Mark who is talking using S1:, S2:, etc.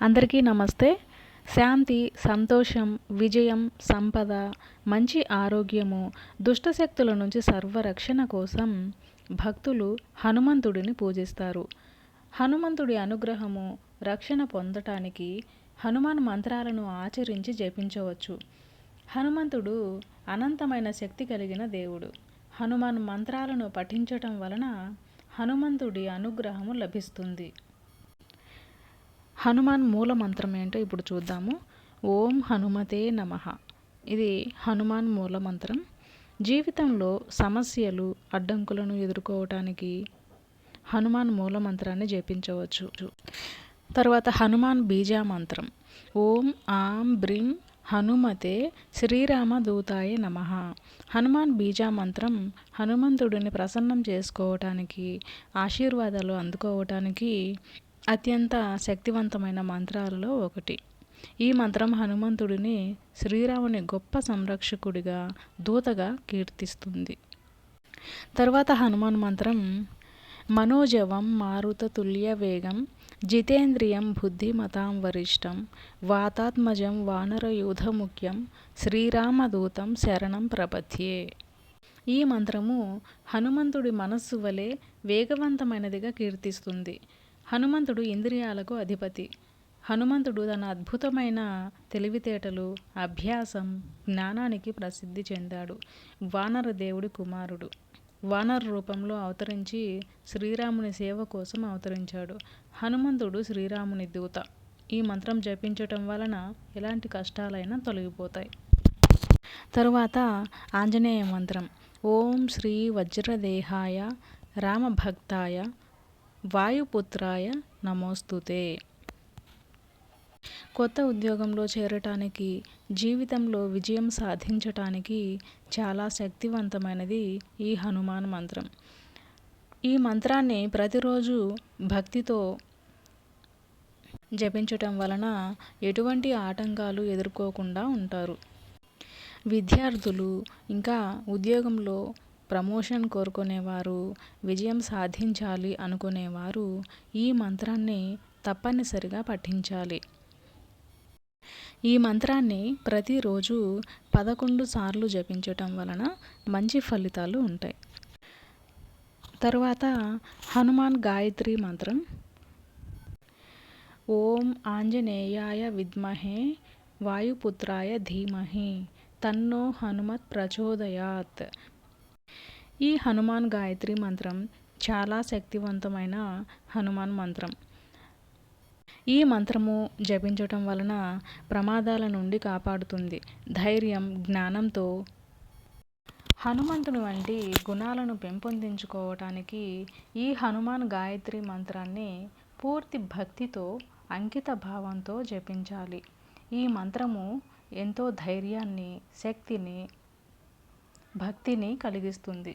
S1: అందరికీ నమస్తే. శాంతి, సంతోషం, విజయం, సంపద, మంచి ఆరోగ్యము, దుష్టశక్తుల నుంచి సర్వరక్షణ కోసం భక్తులు హనుమంతుడిని పూజిస్తారు. హనుమంతుడి అనుగ్రహము, రక్షణ పొందటానికి హనుమాన్ మంత్రాలను ఆచరించి జపించవచ్చు. హనుమంతుడు అనంతమైన శక్తి కలిగిన దేవుడు. హనుమాన్ మంత్రాలను పఠించటం వలన హనుమంతుడి అనుగ్రహము లభిస్తుంది. హనుమాన్ మూల మంత్రం ఏంటో ఇప్పుడు చూద్దాము. ఓం హనుమతే నమః. ఇది హనుమాన్ మూల మంత్రం. జీవితంలో సమస్యలు, అడ్డంకులను ఎదుర్కోవటానికి హనుమాన్ మూల మంత్రాన్ని జపించవచ్చు. తర్వాత హనుమాన్ బీజా మంత్రం. ఓం ఆం బ్రీం హనుమతే శ్రీరామదూతాయ నమః. హనుమాన్ బీజా మంత్రం హనుమంతుడిని ప్రసన్నం చేసుకోవటానికి, ఆశీర్వాదాలు అందుకోవటానికి అత్యంత శక్తివంతమైన మంత్రాలలో ఒకటి. ఈ మంత్రం హనుమంతుడిని శ్రీరాముని గొప్ప సంరక్షకుడిగా, దూతగా కీర్తిస్తుంది. తర్వాత హనుమాన్ మంత్రం మనోజవం మారుత తుల్య వేగం జితేంద్రియం బుద్ధిమతాం వరిష్టం వాతాత్మజం వానరయూధ ముఖ్యం శ్రీరామదూతం శరణం ప్రపథ్యే. ఈ మంత్రము హనుమంతుడి మనస్సు వలె వేగవంతమైనదిగా కీర్తిస్తుంది. హనుమంతుడు ఇంద్రియాలకు అధిపతి. హనుమంతుడు తన అద్భుతమైన తెలివితేటలు, అభ్యాసం, జ్ఞానానికి ప్రసిద్ధి చెందాడు. వానర దేవుడి కుమారుడు. వానర రూపంలో అవతరించి శ్రీరాముని సేవ కోసం అవతరించాడు. హనుమంతుడు శ్రీరాముని దూత. ఈ మంత్రం జపించటం వలన ఎలాంటి కష్టాలైనా తొలగిపోతాయి. తరువాత ఆంజనేయ మంత్రం. ఓం శ్రీ వజ్రదేహాయ రామభక్తాయ వాయుపుత్రాయ నమోస్తుతే. కొత్త ఉద్యోగంలో చేరటానికి, జీవితంలో విజయం సాధించటానికి చాలా శక్తివంతమైనది ఈ హనుమాన్ మంత్రం. ఈ మంత్రాన్ని ప్రతిరోజు భక్తితో జపించటం వలన ఎటువంటి ఆటంకాలు ఎదుర్కోకుండా ఉంటారు. విద్యార్థులు, ఇంకా ఉద్యోగంలో ప్రమోషన్ కోరుకునేవారు, విజయం సాధించాలి అనుకునేవారు ఈ మంత్రాన్ని తప్పనిసరిగా పఠించాలి. ఈ మంత్రాన్ని ప్రతిరోజు 11 సార్లు జపించటం వలన మంచి ఫలితాలు ఉంటాయి. తర్వాత హనుమాన్ గాయత్రి మంత్రం. ఓం ఆంజనేయాయ విద్మహే వాయుపుత్రాయ ధీమహి తన్నో హనుమత్ ప్రచోదయాత్. ఈ హనుమాన్ గాయత్రి మంత్రం చాలా శక్తివంతమైన హనుమాన్ మంత్రం. ఈ మంత్రము జపించటం వలన ప్రమాదాల నుండి కాపాడుతుంది. ధైర్యం, జ్ఞానంతో హనుమంతుని వంటి గుణాలను పెంపొందించుకోవటానికి ఈ హనుమాన్ గాయత్రి మంత్రాన్ని పూర్తి భక్తితో, అంకిత భావంతో జపించాలి. ఈ మంత్రము ఎంతో ధైర్యాన్ని, శక్తిని, భక్తిని కలిగిస్తుంది.